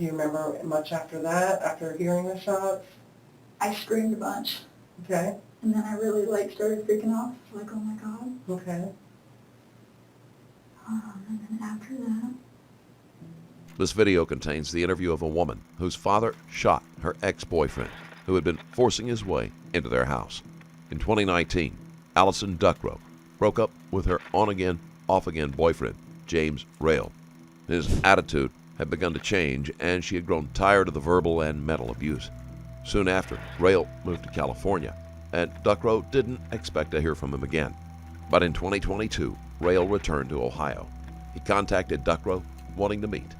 Do you remember much after that, after hearing the shots? I screamed a bunch. Okay. And then I really started freaking out, like, oh my God. Okay. And then after that. This video contains the interview of a woman whose father shot her ex-boyfriend, who had been forcing his way into their house. In 2019, Allyson Duckro broke up with her on-again, off-again boyfriend, James Rayl. His attitude had begun to change, and she had grown tired of the verbal and mental abuse. Soon after, Rayl moved to California, and Duckro didn't expect to hear from him again. But in 2022, Rayl returned to Ohio. He contacted Duckro, wanting to meet.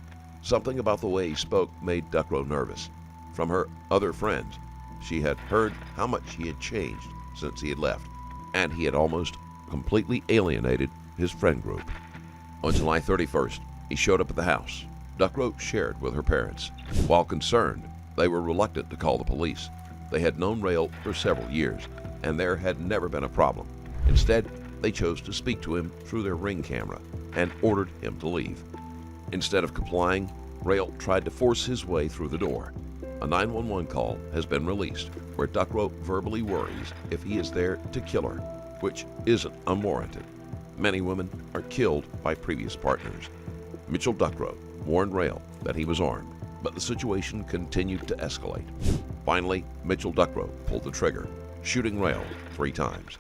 Something about the way he spoke made Duckro nervous. From her other friends, she had heard how much he had changed since he had left, and he had almost completely alienated his friend group. On July 31st, he showed up at the house. Duckro shared with her parents. While concerned, they were reluctant to call the police. They had known Rayl for several years, and there had never been a problem. Instead, they chose to speak to him through their Ring camera and ordered him to leave. Instead of complying, Rayl tried to force his way through the door. A 911 call has been released where Duckro verbally worries if he is there to kill her, which isn't unwarranted. Many women are killed by previous partners. Mitchell Duckro warned Rayl that he was armed, but the situation continued to escalate. Finally, Mitchell Duckro pulled the trigger, shooting Rayl 3 times.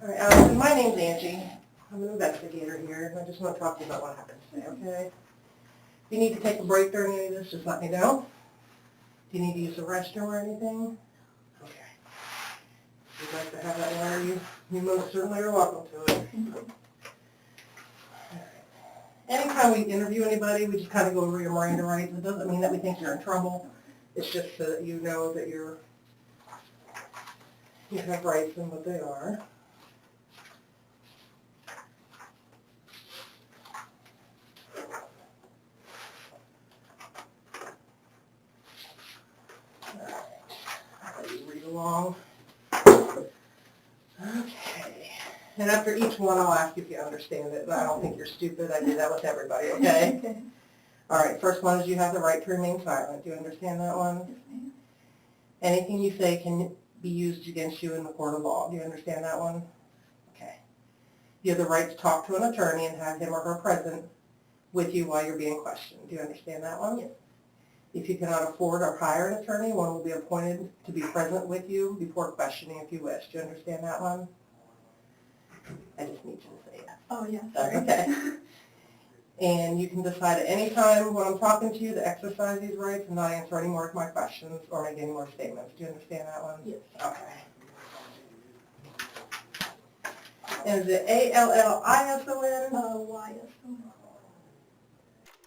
All right, Allyson, my name's Angie. I'm an investigator here, and I just want to talk to you about what happened today, okay? If you need to take a break during any of this, just let me know. Do you need to use the restroom or anything? Okay. If you'd like to have that water, you most certainly are welcome to it. All right. Anytime we interview anybody, we just kind of go over your Miranda rights. It doesn't mean that we think you're in trouble. It's just so that you know that you have rights and what they are. Along. Okay. And after each one, I'll ask you if you understand it. I don't think you're stupid. I do that with everybody, okay? Okay. All right. First one is you have the right to remain silent. Do you understand that one? Yes, ma'am. Anything you say can be used against you in the court of law. Do you understand that one? Okay. You have the right to talk to an attorney and have him or her present with you while you're being questioned. Do you understand that one? Yes. If you cannot afford or hire an attorney, one will be appointed to be present with you before questioning if you wish. Do you understand that one? I just need you to say yes. Oh, yeah, sorry. Okay. And you can decide at any time when I'm talking to you to exercise these rights and not answer any more of my questions or make any more statements. Do you understand that one? Yes. Okay. And is it A-L-L-I-S-O-N? Y-S-O-N.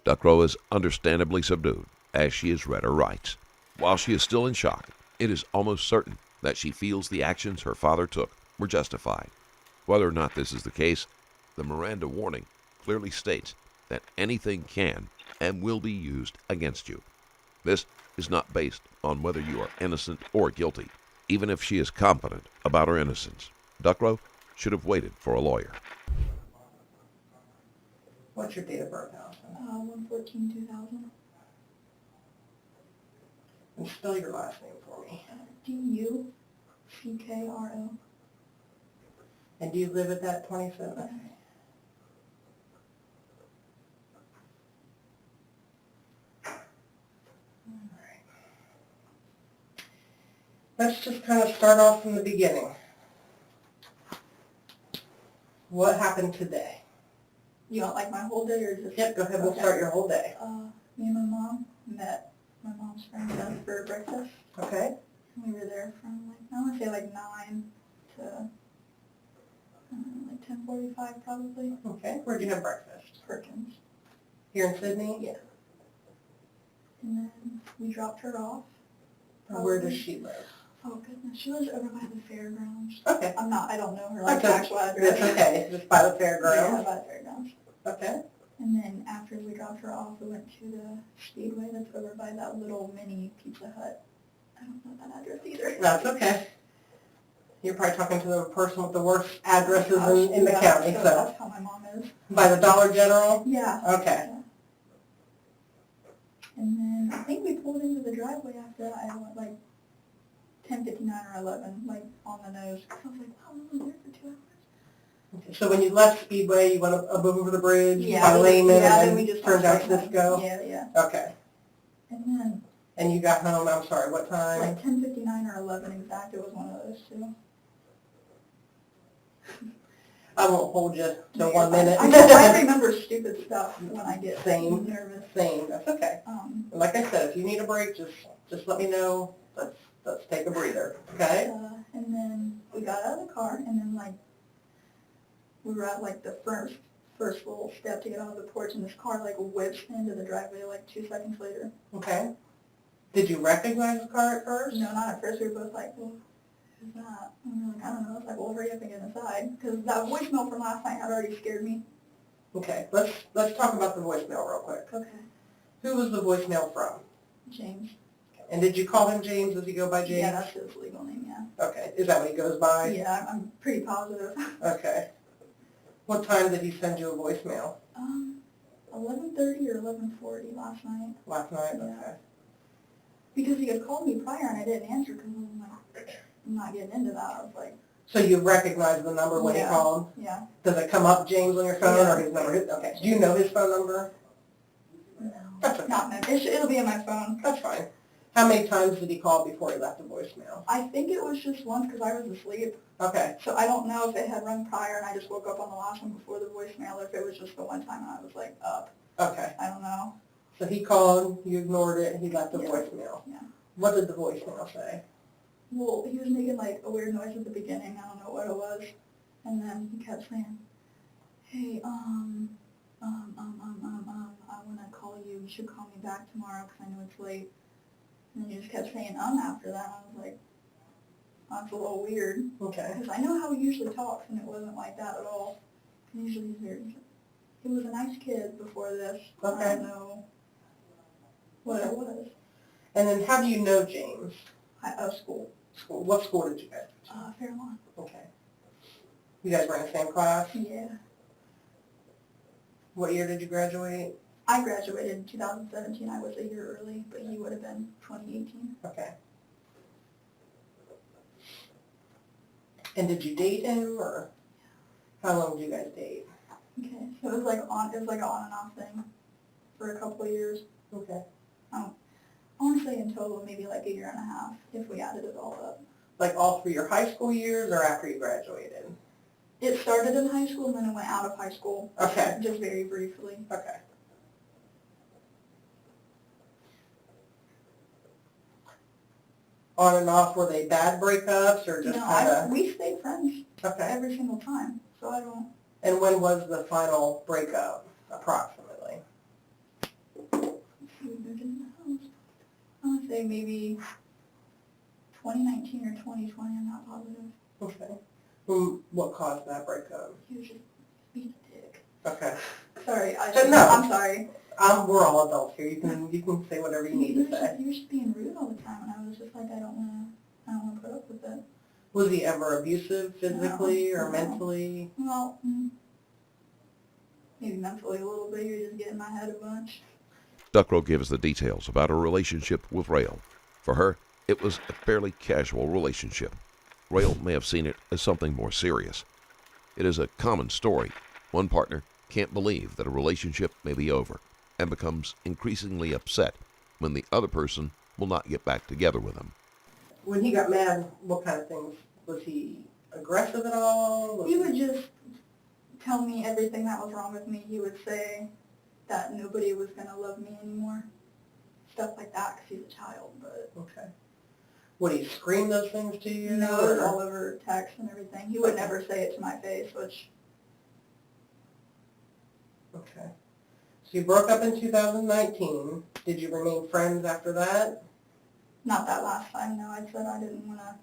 Duckro is understandably subdued as she has read her rights. While she is still in shock, it is almost certain that she feels the actions her father took were justified. Whether or not this is the case, the Miranda warning clearly states that anything can and will be used against you. This is not based on whether you are innocent or guilty, even if she is confident about her innocence. Duckro should have waited for a lawyer. What's your date of birth, Allyson? 1/14/2000. And spell your last name for me. D-U-C-K-R-O. And do you live at that 27? Yes. Alright. Let's just kind of start off from the beginning. What happened today? You want like my whole day or just? Yep, go ahead, we'll start your whole day. Me and my mom met my mom's friend for breakfast. Okay? We were there from like, I want to say like 9 to Like 10:45 probably. Okay. Where'd you have breakfast? Perkins. Here in Sydney? Yeah. And then we dropped her off. Where does she live? Oh goodness, she lives over by the fairgrounds. Okay. I don't know her like Okay. actual address. That's okay. Just by the Yeah, fairground? by the fairgrounds. Okay. And then after we dropped her off, we went to the Speedway that's over by that little mini Pizza Hut. I don't know that address either. That's okay. You're probably talking to the person with the worst addresses in the Yeah, county, so. That's how my mom is. By the Dollar General? Yeah. Okay. Yeah. And then I think we pulled into the driveway after that. I went like 10:59 or 11, like on the nose. I was like, wow, we were there for 2 hours. Okay. So when you left Speedway, you went up over the bridge Yeah, by Lehman then and we then just turned went down straight home. Cisco? Yeah, yeah. Okay. And then And you got home, I'm sorry, what time? like 10:59 or 11 exact. It was one of those two. I won't hold you to Yeah, 1 minute. I remember stupid stuff when I get Same. nervous. Same, that's okay. Like I said, if you need a break, just let me know. Let's take a breather, okay? And then we got out of the car, and then like we were at like the first little step to get out of the porch, and this car like whips into the driveway like 2 seconds later. Okay. Did you recognize the car at first? No, not at first. We were both like, well, who's that? And we were like, I don't know. It's like, well, hurry up and get inside, because that voicemail from last night had already scared me. Okay, let's talk about the voicemail real quick. Okay. Who was the voicemail from? James. And did you call him James? Does he go by James? Yeah, that's his legal name. Yeah. Okay, is that what he goes by? Yeah, I'm pretty positive. Okay. What time did he send you a voicemail? 11:30 or 11:40 last night. Last night? Yeah. Okay. Because he had called me prior and I didn't answer because I'm like, I'm not getting into that. I was like, So you recognize the number when he Yeah. called? yeah, Does it come up James on your phone Yeah. or his number? Okay. Do you know his phone number? no, That's okay. not meant. It'll be in my phone. That's fine. How many times did he call before he left a voicemail? I think it was just once because I was asleep. Okay. So I don't know if it had rung prior and I just woke up on the last one before the voicemail, or if it was just the one time and I was like up. Okay. I don't know. So he called, you ignored it, and he left a Yeah. voicemail. Yeah. What did the voicemail say? Well, he was making like a weird noise at the beginning. I don't know what it was. And then he kept saying, hey, I want to call you. You should call me back tomorrow because I know it's late. And then he just kept saying after that. And I was like, that's a little weird. Okay. Because I know how he usually talks, and it wasn't like that at all. Usually he's very, he was a nice kid before this. Okay. I don't know what it was. And then how do you know James? School. School. What school did you guys go to? Fairlawn. Okay. You guys were in the same class? Yeah. What year did you graduate? I graduated in 2017. I was a year early, but he would have been 2018. Okay. And did you date him, or how long did you guys date? Okay. So it was like an on and off thing for a couple of years. Okay. I want to say in total maybe like a year and a half if we added it all up. Like all through your high school years or after you graduated? It started in high school and then it went out of high school. Okay. Just very briefly. Okay. On and off, were they bad breakups or just No, kind of? we stayed friends Okay. every single time. So I don't. And when was the final breakup, approximately? We moved into the house. I want to say maybe 2019 or 2020. I'm not positive. Okay. What caused that breakup? He was just being a dick. Okay. Sorry. No. I'm sorry. We're all adults here. You can say whatever you need to say. He was just being rude all the time, and I was just like, I don't want to put up with it. Was he ever abusive physically or No. mentally? Well, maybe mentally a little bit. You're just getting in my head a bunch. Duckro gives the details about her relationship with Rayl. For her, it was a fairly casual relationship. Rayl may have seen it as something more serious. It is a common story. One partner can't believe that a relationship may be over and becomes increasingly upset when the other person will not get back together with them. When he got mad, what kind of things? Was he aggressive at all? He would just tell me everything that was wrong with me. He would say that nobody was going to love me anymore. Stuff like that because he's a child. But Okay. Would he scream those things to you? No, it was or- all over text and everything. He would never say it to my face, which, Okay. So you broke up in 2019. Did you remain friends after that? not that last time, no. I said I didn't want to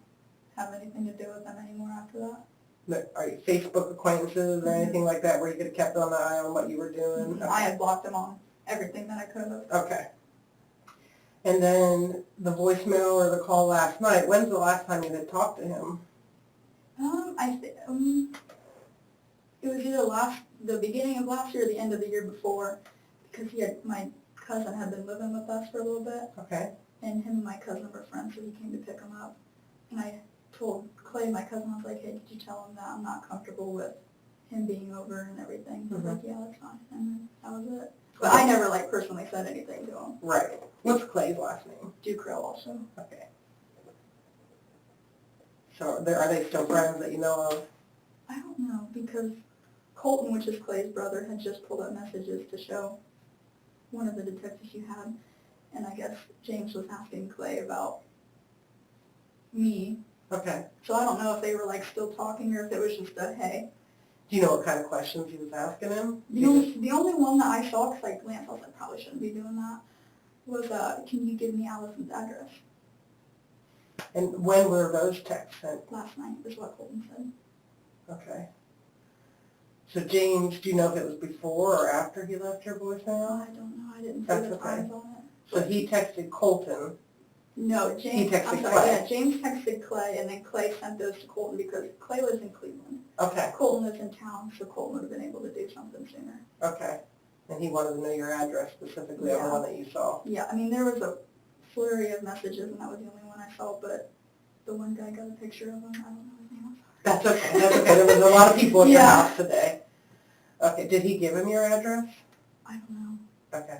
have anything to do with them anymore after that. But are you Facebook acquaintances or anything like that where you could have kept on the eye on what you were doing? I had blocked them on everything that I could have. Okay. And then the voicemail or the call last night, when's the last time you had talked to him? It was either the beginning of last year or the end of the year before, because my cousin had been living with us for a little bit, Okay. and him and my cousin were friends, so he came to pick him up. And I told Clay, my cousin, I was like, hey, did you tell him that I'm not comfortable with him being over and everything? He was like, yeah, that's fine. And then that was it. But I never, personally said anything to him. Right. What's Clay's last name? Duckro also. Okay. So are they still friends that you know of? I don't know, because Colton, which is Clay's brother, had just pulled up messages to show one of the detectives you had, and I guess James was asking Clay about me. Okay. So I don't know if they were still talking or if it was just a hey. Do you know what kind of questions he was asking him? The only one that I saw, because I glanced, I was like, probably shouldn't be doing that, was can you give me Allison's address? And when were those texts sent? Last night is what Colton said. Okay. So James, do you know if it was before or after he left your Oh, voicemail? I don't know. I didn't see That's the okay. times on it. So he texted Colton. No, James. He texted I'm sorry. Clay. Yeah, James texted Clay, and then Clay sent those to Colton because Clay lives in Cleveland. Okay. Colton lives in town, so Colton would have been able to do something sooner. Okay. And he wanted to know your address specifically on the Yeah. one that you saw. Yeah, I mean, there was a flurry of messages, and that was the only one I saw, but the one guy got a picture of him. I don't know his name. I'm sorry. That's okay. That's okay. There was a lot of people in your Yeah. house today. Okay. Did he give him your address? I don't know. Okay.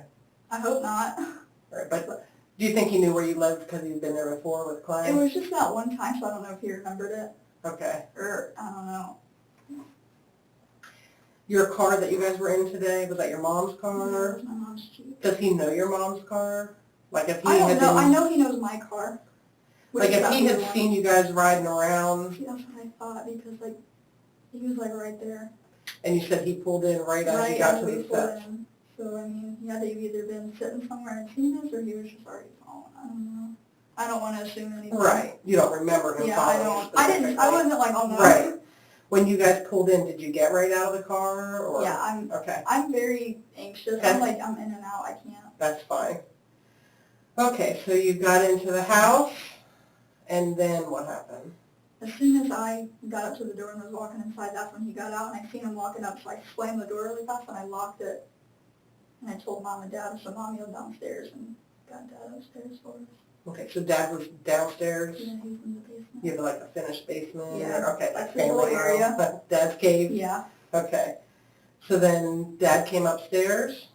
I hope not. All right. But do you think he knew where you lived because he'd been there before with Clay? It was just that one time, so I don't know if he remembered it, Okay. or I don't know. Your car that you guys were in today, was that your mom's That car? was my mom's Jeep. Does he know your mom's car? Like if he I don't had know. been, I know he knows my car. like if he had seen you guys riding around See, that's what I thought, because he was right there. and you said he pulled in right as you Right got as to we the pulled steps. in. So, I mean, he had to have either been sitting somewhere and seen us, or he was just already following. I don't know. I don't want to assume anything. Right. You don't remember him Yeah, I following you don't. I didn't. I specifically. wasn't oh no. Right. When you guys pulled in, did you get right out of the car? Or? Yeah, Okay. I'm very anxious. Okay. I'm in and out. I can't. That's fine. Okay, so you got into the house, and then what happened? As soon as I got up to the door and was walking inside, that's when he got out, and I seen him walking up, so I slammed the door really fast and I locked it. And I told Mom and Dad, so Mom yelled downstairs and got Dad upstairs for us. Okay, so Dad was downstairs. Yeah, he's in the basement. You have like a finished basement? Yeah, Or, okay, that's like his little family area. room, Dad's cave? Yeah. Okay. So then Dad came upstairs?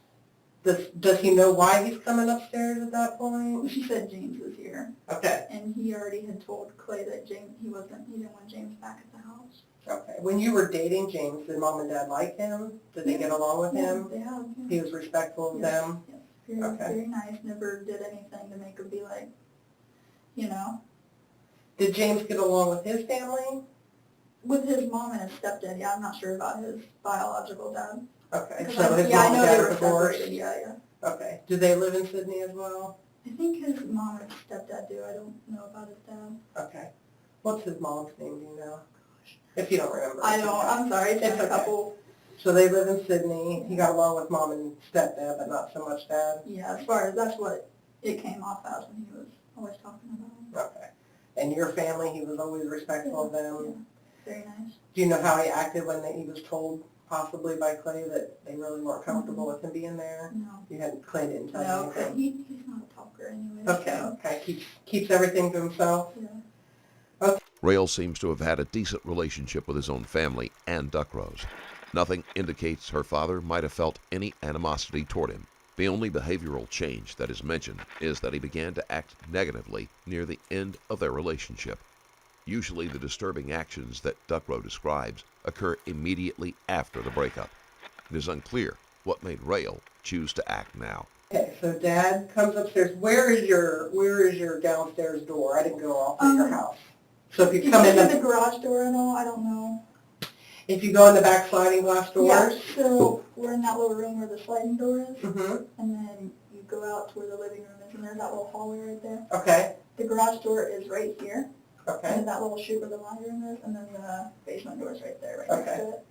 Does he know why he's coming upstairs at that point? She said James was here, Okay. and he already had told Clay that he didn't want James back at the house. Okay. When you were dating James, did Mom and Dad like him? Did they get along with him? They have. Yeah. He was respectful of Yes, them? yes. Very, Okay. very nice. Never did anything to make him be Did James get along with his family? With his mom and his stepdad. Yeah, I'm not sure about his biological dad. Okay. Because So his I mom know and they dad were are divorced? separated. Yeah. Okay. Do they live in Sydney as well? I think his mom and his stepdad do. I don't know about his dad. Okay. What's his mom's name, do you know? If you don't remember. I it's don't. okay. I'm sorry. It's It's been a okay. couple. So they live in Sydney. He got along with Mom and stepdad, but not so much Dad? Yeah, as far as that's what it came off as when he was always talking about him. Okay. And your family, he was always respectful of them? Yeah, very nice. Do you know how he acted when he was told, possibly by Clay, that they really weren't comfortable with him being there? No. You hadn't, Clay didn't tell No, you but anything? he's not a talker anyway. Okay, So, okay. Keeps everything to himself? yeah. Rayl seems to have had a decent relationship with his own family and Duckro's. Nothing indicates her father might have felt any animosity toward him. The only behavioral change that is mentioned is that he began to act negatively near the end of their relationship. Usually the disturbing actions that Duckro describes occur immediately after the breakup. It is unclear what made Rayl choose to act now. Okay, so Dad comes upstairs. Where is your downstairs door? I didn't go off at your house. So if you Did come you in see the garage door at all? I don't know. if you go in the back sliding glass doors. Yeah, so we're in that little room where the sliding door is, Mm-hmm. and then you go out to where the living room is, and there's that little hallway right there. Okay. The garage door is right here, and Okay. then that little chute where the laundry room is, and then the basement door is right there, right next to it.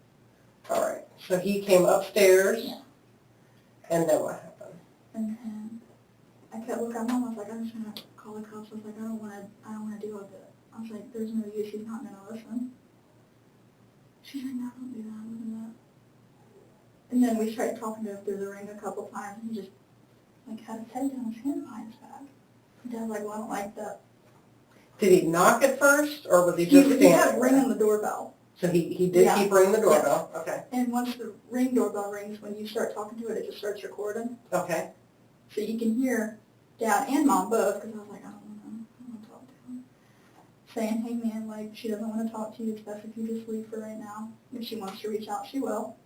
All right. So he came upstairs. Yeah. And then what happened? And then I kept looking at Mom. I was like, I'm just gonna call the cops. I was like, I don't want to deal with it. I was like, there's no use. She's not gonna listen. She's like, no, don't do that. Don't do that. And then we tried talking to him through the ring a couple times, and he just like had his head down, his hand behind his back. And Dad's like, well, I don't like that. Did he knock at first, or was he just standing He kept there? ringing the doorbell. So he did Yeah. keep ringing the doorbell. Okay. And once the ring doorbell rings, when you start talking to it, it just starts recording. Okay. So you can hear Dad and Mom both, because I was like, I don't want to talk to him. Saying, hey man, like, she doesn't want to talk to you. It's best if you just leave for right now. If she wants to reach out, she will.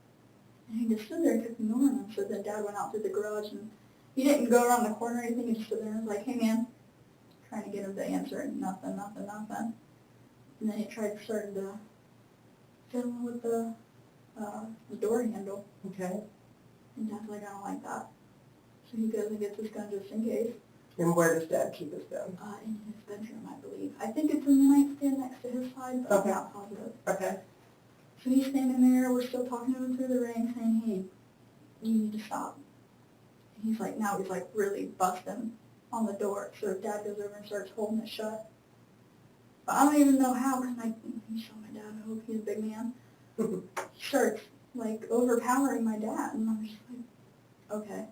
And he just stood there and kept ignoring him. So then Dad went out through the garage, and he didn't go around the corner or anything. He just stood there and was like, hey man, trying to get him to answer, and nothing. And then he started to fiddle with the door handle. Okay. And Dad's like, I don't like that. So he goes and gets his gun just in case. And where does Dad keep his gun? In his bedroom, I believe. I think it's in the nightstand next to his side, but Okay. I'm not positive. Okay. So he's standing there, we're still talking to him through the ring, saying, hey, you need to stop. And he's like, really busting on the door. So Dad goes over and starts holding it shut. But I don't even know how, because you saw my dad, I hope he's a big man. He starts, like, overpowering my dad, and I'm just like, okay.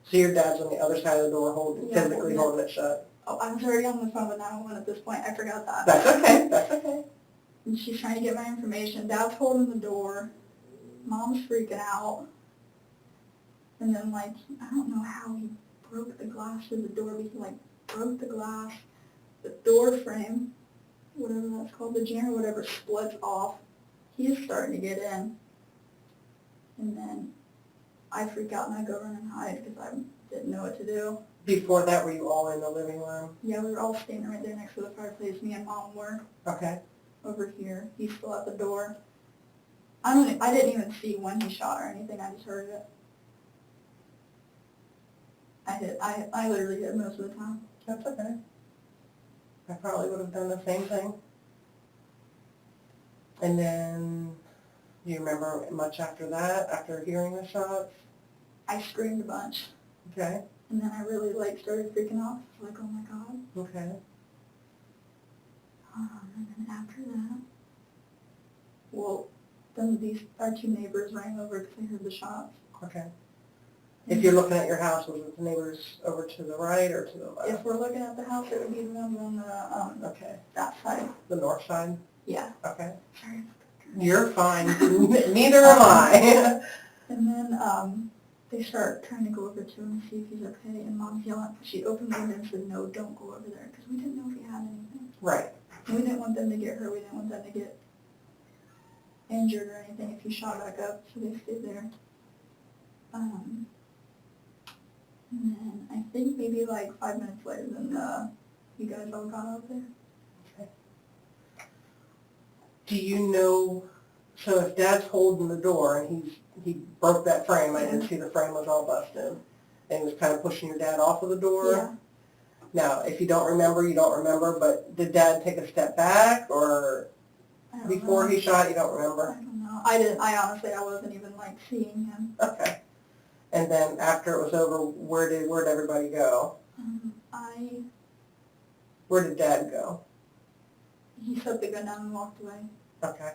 So your dad's on the other side of the door, physically holding it shut. Oh, I was already on the phone with 911 at this point. I forgot that. That's okay. That's okay. And she's trying to get my information. Dad's holding the door. Mom's freaking out. And then, like, I don't know how he broke the glass of the door, but he, like, broke the glass. The door frame, whatever that's called, the jamb or whatever, splits off. He is starting to get in. And then I freak out and I go run and hide because I didn't know what to do. Before that, were you all in the living room? Yeah, we were all standing right there next to the fireplace. Me and Mom were. Okay. Over here. He's still at the door. I didn't even see when he shot or anything. I just heard it. I literally hit most of the time. That's okay. I probably would have done the same thing. And then, do you remember much after that, after hearing the shots? I screamed a bunch. Okay. And then I really, started freaking out. Like, oh my God. Okay. And then after that, well, then our two neighbors rang over because they heard the shots. Okay. If you're looking at your house, was it the neighbors over to the right or to the left? If we're looking at the house, it would be the ones on the, Okay. that side. The north side? Yeah. Okay. Sorry about that. You're fine. Neither am I. And then they start trying to go over to him and see if he's okay. And Mom's yelling. She opened the window and said, no, don't go over there. Because we didn't know if he had anything. Right. And we didn't want them to get hurt. We didn't want them to get injured or anything if he shot back up. So they stayed there. And then I think maybe 5 minutes later, then you guys all got out there. Okay. Do you know, so if Dad's holding the door and he broke that frame, I didn't see the frame was all busted, and he was kind of pushing your dad off of the door? Yeah. Now, if you don't remember, you don't remember, but did Dad take a step back, or before he shot, you don't remember? I don't know. I didn't. I honestly, I wasn't even seeing him. Okay. And then after it was over, where'd everybody go? Where did Dad go? He set the gun down and walked away. Okay.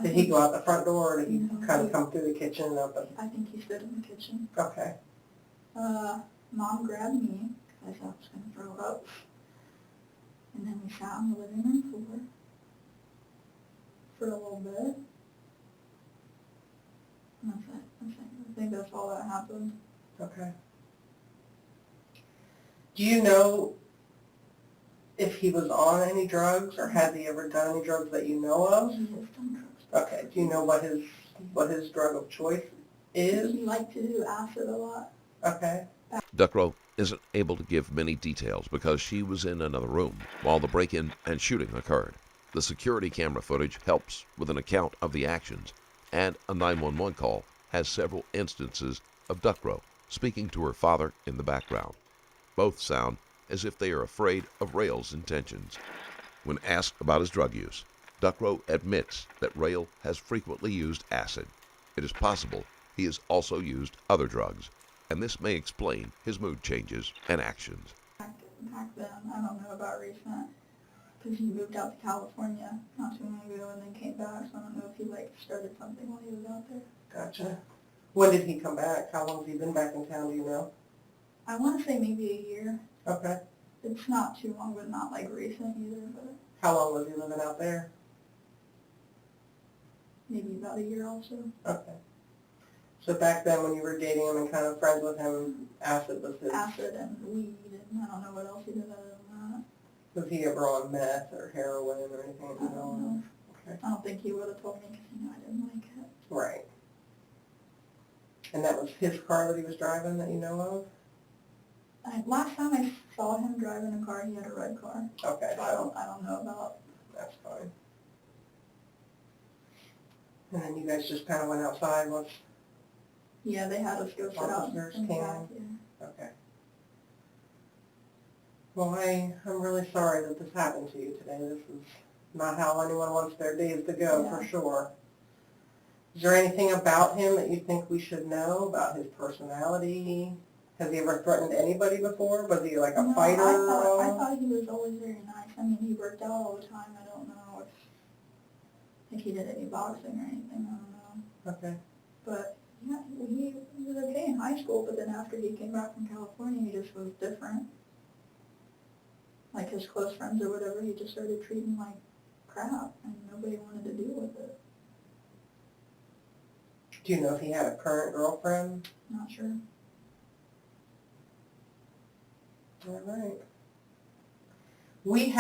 Did he go out the front door, or did he kind of come through the kitchen and open? I think he stood in the kitchen. Okay. Mom grabbed me because I was going to throw up. And then we sat on the living room floor for a little bit. And that's it. I think that's all that happened. Okay. Do you know if he was on any drugs, or has he ever done any drugs that you know of? He has done drugs. Okay. Do you know what his drug of choice is? He liked to do acid a lot. Okay. Duckro isn't able to give many details because she was in another room while the break-in and shooting occurred. The security camera footage helps with an account of the actions, and a 911 call has several instances of Duckro speaking to her father in the background. Both sound as if they are afraid of Rayl's intentions. When asked about his drug use, Duckro admits that Rayl has frequently used acid. It is possible he has also used other drugs, and this may explain his mood changes and actions. Back then, I don't know about recent, because he moved out to California not too long ago and then came back, so I don't know if he started something while he was out there. Gotcha. When did he come back? How long has he been back in town, do you know? I want to say maybe a year. Okay. It's not too long, but not recent either, but How long was he living out there? maybe about a year also. Okay. So back then when you were dating him and kind of friends with him, acid was his... Acid and weed, and I don't know what else he did other than that. Was he ever on meth or heroin or anything? I don't know. Okay. I don't think he would have told me because he knew I didn't like it. Right. And that was his car that he was driving that you know of? Last time I saw him driving a car, he had a red car. Okay, So I don't know about. that's fine. And then you guys just kind of went outside once? Yeah, they had us go sit out Officers in the came. back. Yeah. Okay. Well, I'm really sorry that this happened to you today. This is not how anyone wants their days to go, for sure. Is there anything about him that you think we should know about his personality? Has he ever threatened anybody before? Was he like a No, fighter? I thought he was always very nice. I mean, he worked out all the time. I don't know if he did any boxing or anything. I don't know. Okay. But yeah, he was okay in high school, but then after he came back from California, he just was different. Like his close friends or whatever, he just started treating like crap, and nobody wanted to deal with it. Do you know if he had a current girlfriend? Not sure. All right. We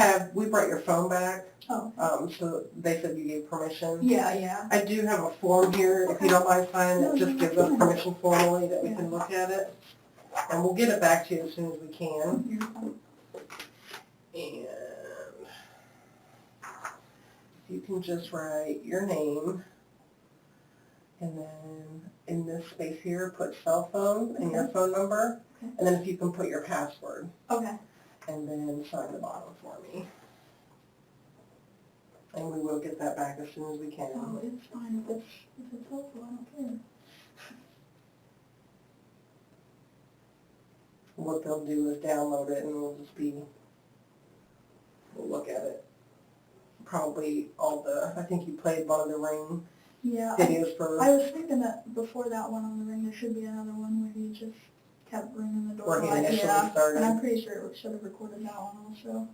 brought your phone back. Oh. So they said you gave permission. Yeah, yeah. I do have a form here, if you don't mind signing it, No, just no, gives no. us permission formally that we Yeah. can look at it. And we'll get it back to you as soon as we can. You're fine. And if you can just write your name, and then in this space here, put cell phone and your phone number, Okay. and then if you can put your password, Okay. and then sign the bottom for me. And we will get that back as soon as we can. Oh, it's fine. If it's helpful, I don't care. What they'll do is download it, and we'll look at it. Probably I think you played one of the Ring videos for... I was thinking that before that one on the Ring, there should be another one where he just kept ringing the door. Where he initially started. And I'm pretty sure it should have recorded that one also.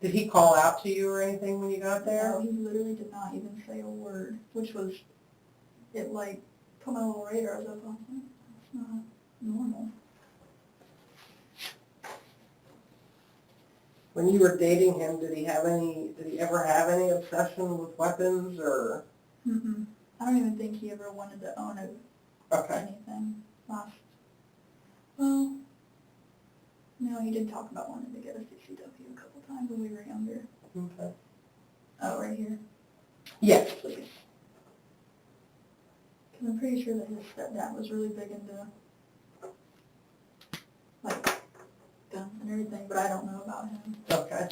Did he call out to you or anything when you got there? No, he literally did not even say a word, which was, it put my little radars up on him. That's not normal. When you were dating him, did he ever have any obsession with weapons or? Mm-mm. I don't even think he ever wanted to own anything. Well, no, he did talk about wanting to get a CCW a couple times when we were younger. Okay. Oh, right here. Yes, please. Because I'm pretty sure that his stepdad was really big into, guns and everything, but I don't know about him. Okay.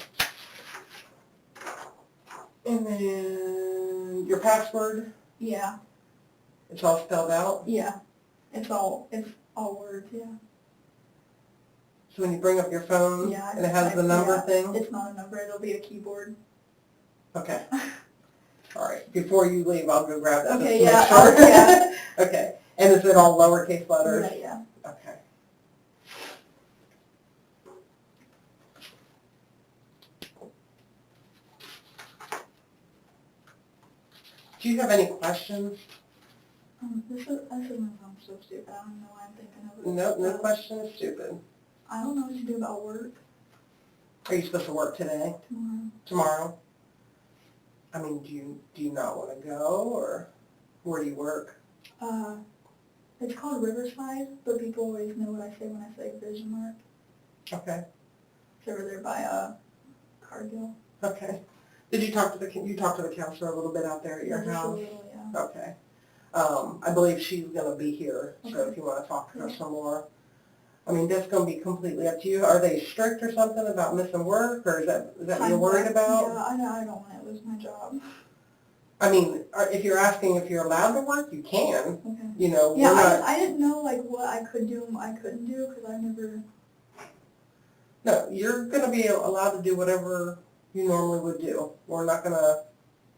And then your password? Yeah. It's all spelled out? Yeah. It's all words, yeah. So when you bring up your phone Yeah. and it has the number thing? It's not a number, it'll be a keyboard. Okay. All right. Before you leave, I'll go grab that. Okay, just to yeah. make sure. Yeah. Okay. And is it all lowercase letters? Yeah. Okay. Do you have any questions? This is I'm so stupid. I don't know why I'm thinking of it. Nope, no question is stupid. I don't know what to do about work Are you supposed to work today? tomorrow. Tomorrow? I mean, do you not want to go, or where do you work? It's called Riverside, but people always know what I say when I say Vision Mark. Okay, It's over there by Cargill. okay. Did you talk to the counselor a little bit out there at your Yeah, just a house? little, yeah. Okay. I believe she's gonna be here, so Okay. if you wanna talk to her Yeah. some more. I mean, that's gonna be completely up to you. Are they strict or something about missing work, or is that what you're worried about? Yeah, I don't want to lose my job. I mean, if you're asking if you're allowed to work, you can. Okay. You know, Yeah, we're not. I didn't know like what I could do and what I couldn't do because I never. No, you're gonna be allowed to do whatever you normally would do. We're not gonna,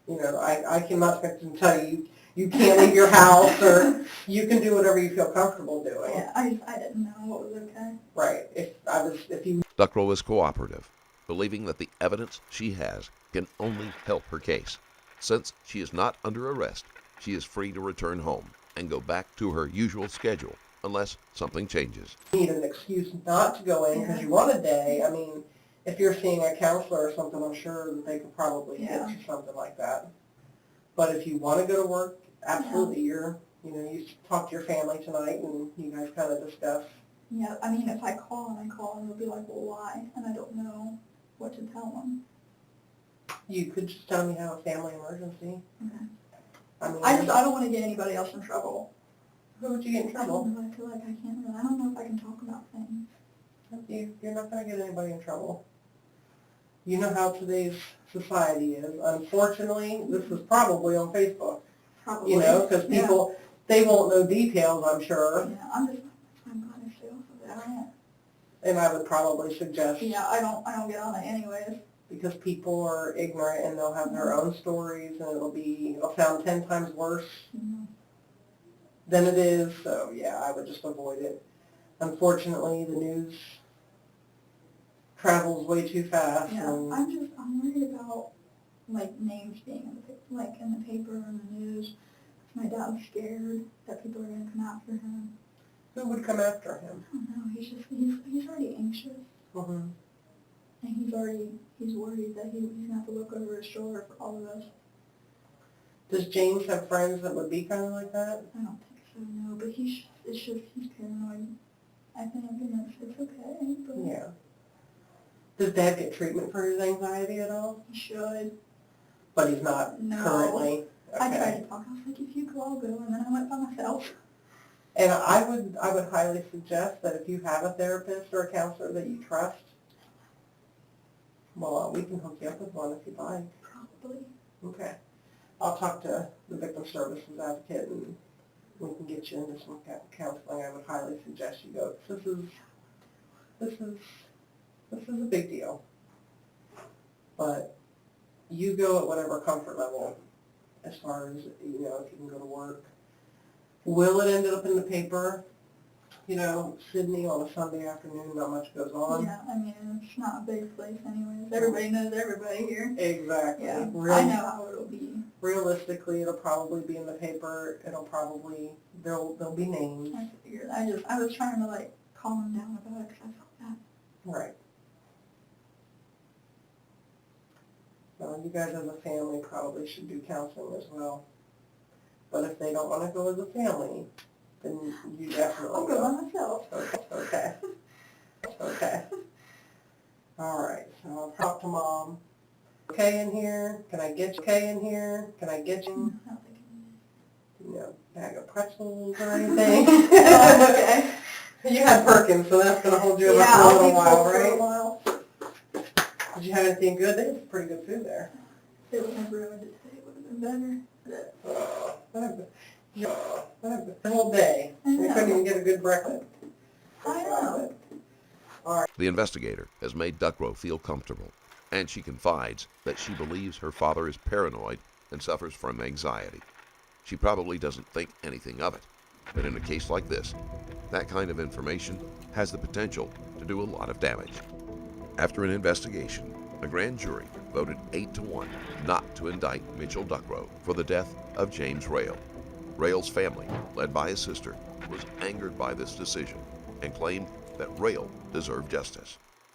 I cannot tell you, you can't leave your house, or you can do whatever you feel comfortable doing. Yeah, I didn't know what was okay. Right. If you. Duckro is cooperative, believing that the evidence she has can only help her case. Since she is not under arrest, she is free to return home and go back to her usual schedule unless something changes. Need an excuse not to go in because you want a day. I mean, if you're seeing a counselor or something, I'm sure that they could probably get you something like that. But if you want to go to work, absolutely, you talk to your family tonight and you guys kind of discuss. Yeah, I mean, if I call and they'll be like, well, why? And I don't know what to tell them. You could just tell me you have a family emergency. Okay. I mean, I don't want to get anybody else in trouble. who would you get in trouble? I feel like I don't know if I can talk about things. You're not going to get anybody in trouble. You know how today's society is. Unfortunately, this is probably on Facebook. Probably. Because people, they won't know details, I'm sure. Yeah, I'm glad I stay off of it. I don't. And I would probably suggest, Yeah, I don't get on it anyways. because people are ignorant and they'll have their own stories and it'll sound 10 times worse than it is. So yeah, I would just avoid it. Unfortunately, the news travels way too fast. Yeah, And I'm worried about like names being in the paper and the news. My dad's scared that people are going to come after him. who would come after him? I don't know. He's already anxious, Mm-hmm. and he's worried that he's going to have to look over his shoulder for all of us. Does James have friends that would be kind of like that? I don't think so, no. But he's paranoid. I think it's okay, but Yeah. Does Dad get treatment for his anxiety at all? he should. But he's not No. currently. I Okay. tried to talk. I was like, if you go, I'll go, and then I went by myself. And I would highly suggest that if you have a therapist or a counselor that you trust, well, we can hook you up with one if you'd like. Probably. Okay. I'll talk to the victim services advocate and we can get you into some counseling. I would highly suggest you go. This is a big deal. But you go at whatever comfort level as far as, if you can go to work. Will it end up in the paper? Sydney on a Sunday afternoon, not much goes on. Yeah, I mean, it's not a big place anyways. Everybody knows everybody here. Exactly. Yeah, I know how it'll be. Realistically, it'll probably be in the paper. There'll be names. I figured. I was trying to like calm him down about it because I felt bad. Right. Well, you guys as a family probably should do counseling as well. But if they don't want to go as a family, then you definitely I'll go by myself. Okay. Okay. All right. So I'll talk to Mom. Okay in here? Can I get you? Okay in here? Can I get you? I don't think it Bag of pretzels or anything? okay. You had Perkins, so that's going to hold you over Yeah, for a I'll little be while, full for a right? while. Did you have anything good? They have pretty good food there. If it would have ruined it today, it would have been better. The whole day. I We know. couldn't even get a good breakfast. I know. The investigator has made Duckro feel comfortable, and she confides that she believes her father is paranoid and suffers from anxiety. She probably doesn't think anything of it, but in a case like this, that kind of information has the potential to do a lot of damage. After an investigation, a grand jury voted 8-1 not to indict Mitchell Duckro for the death of James Rayl. Rayl's family, led by his sister, was angered by this decision and claimed that Rayl deserved justice.